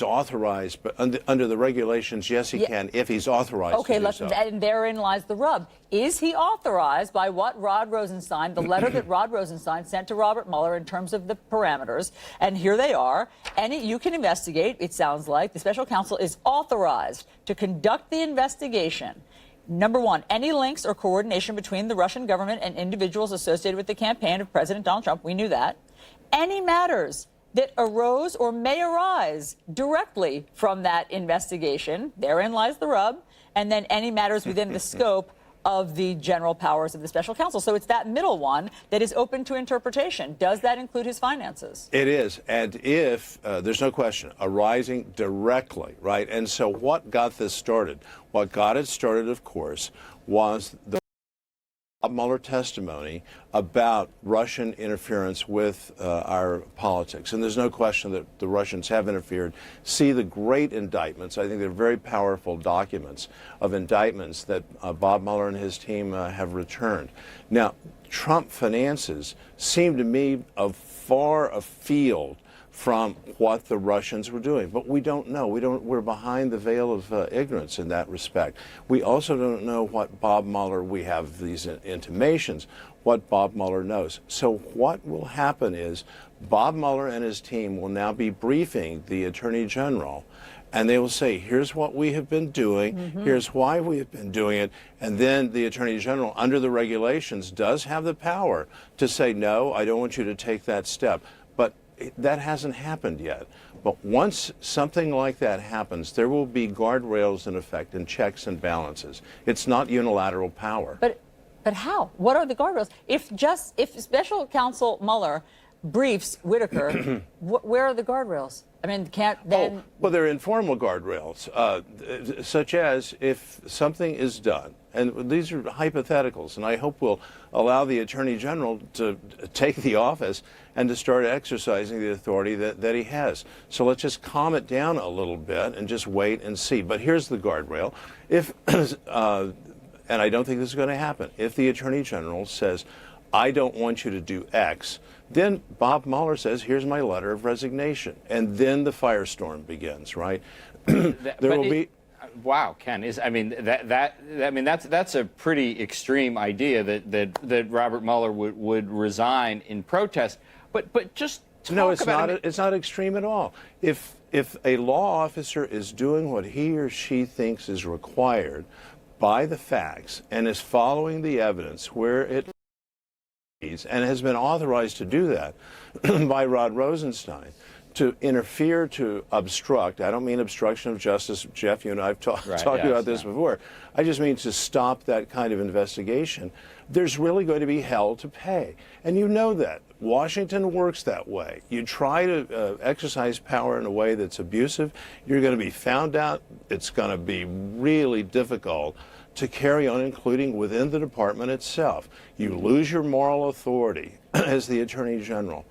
authorized, but under the regulations, yes, he can if he's authorized to do so. And therein lies the rub. Is he authorized by what Rod Rosenstein, the letter that Rod Rosenstein sent to Robert Mueller in terms of the parameters? And here they are. And you can investigate, it sounds like. The special counsel is authorized to conduct the investigation. Number one, any links or coordination between the Russian government and individuals associated with the campaign of President Donald Trump. We knew that. Any matters that arose or may arise directly from that investigation. Therein lies the rub. And then any matters within the scope of the general powers of the special counsel. So it's that middle one that is open to interpretation. Does that include his finances? It is. And if, there's no question, arising directly, right? And so what got this started? What got it started, of course, was the Bob Mueller testimony about Russian interference with our politics. And there's no question that the Russians have interfered. See the great indictments. I think they're very powerful documents of indictments that Bob Mueller and his team have returned. Now, Trump finances seem to me far afield from what the Russians were doing. But we don't know. We're behind the veil of ignorance in that respect. We also don't know what Bob Mueller, we have these intimations, what Bob Mueller knows. So what will happen is Bob Mueller and his team will now be briefing the Attorney General, and they will say, here's what we have been doing, here's why we have been doing it, and then the Attorney General, under the regulations, does have the power to say, no, I don't want you to take that step. But that hasn't happened yet. But once something like that happens, there will be guardrails in effect and checks and balances. It's not unilateral power. But how? What are the guardrails? If Special Counsel Mueller briefs Whitaker, where are the guardrails? I mean, can't then... Well, they're informal guardrails, such as if something is done, and these are hypotheticals, and I hope we'll allow the Attorney General to take the office and to start exercising the authority that he has. So let's just calm it down a little bit and just wait and see. But here's the guardrail. If, and I don't think this is going to happen, if the Attorney General says, I don't want you to do X, then Bob Mueller says, here's my letter of resignation. And then the firestorm begins, right? Wow, Ken, that's a pretty extreme idea that Robert Mueller would resign in protest. But just talk no, it's about not. It's not extreme at all. If a law officer is doing what he or she thinks is required by the facts and is following the evidence where it and has been authorized to do that by Rod Rosenstein, to interfere, to obstruct. I don't mean obstruction of justice. Jeff, you and I have talked about this before. I just mean to stop that kind of investigation. There's really going to be hell to pay. And you know that. Washington works that way. You try to exercise power in a way that's abusive, you're going to be found out. It's going to be really difficult to carry on, including within the department itself. You lose your moral authority as the Attorney General.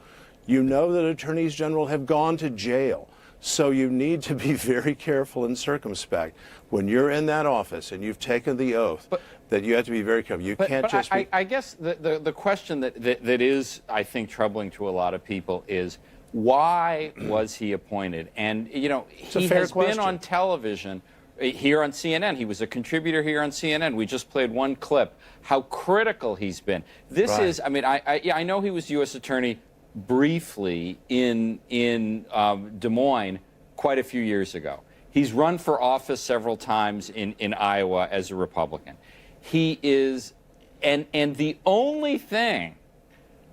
You know that attorneys general have gone to jail, so you need to be very careful and circumspect when you're in that office and you've taken the oath. That you have to be very careful. You can't just be... I guess the question that is, I think, troubling to a lot of people is, why was he appointed? And, you know, he has been on television here on CNN. He was a contributor here on CNN. We just played one clip. How critical he's been. This is, I mean, I know he was U.S. Attorney briefly in Des Moines quite a few years ago. He's run for office several times in Iowa as a Republican. He is, and the only thing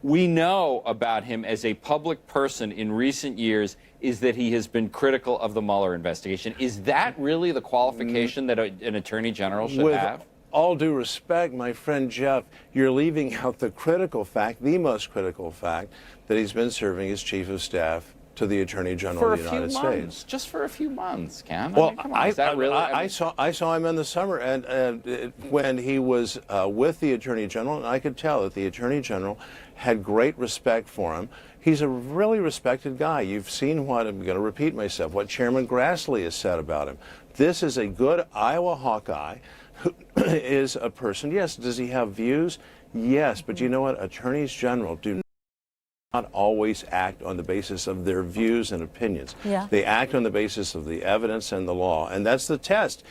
we know about him as a public person in recent years is that he has been critical of the Mueller investigation. Is that really the qualification that an attorney general should have? With all due respect, my friend Jeff, you're leaving out the critical fact, the most critical fact, that he's been serving as chief of staff to the Attorney General of the United States. Just for a few months, Ken. Well, I mean, come on, is that really? I saw him in the summer, and when he was with the Attorney General, and I could tell that the Attorney General had great respect for him. He's a really respected guy. You've seen what, I'm going to repeat myself, what Chairman Grassley has said about him. This is a good Iowa Hawkeye who is a person, yes, does he have views? Yes, but you know what? Attorneys General do not always act on the basis of their views and opinions. Yeah. They act on the basis of the evidence and the law, and that's the test.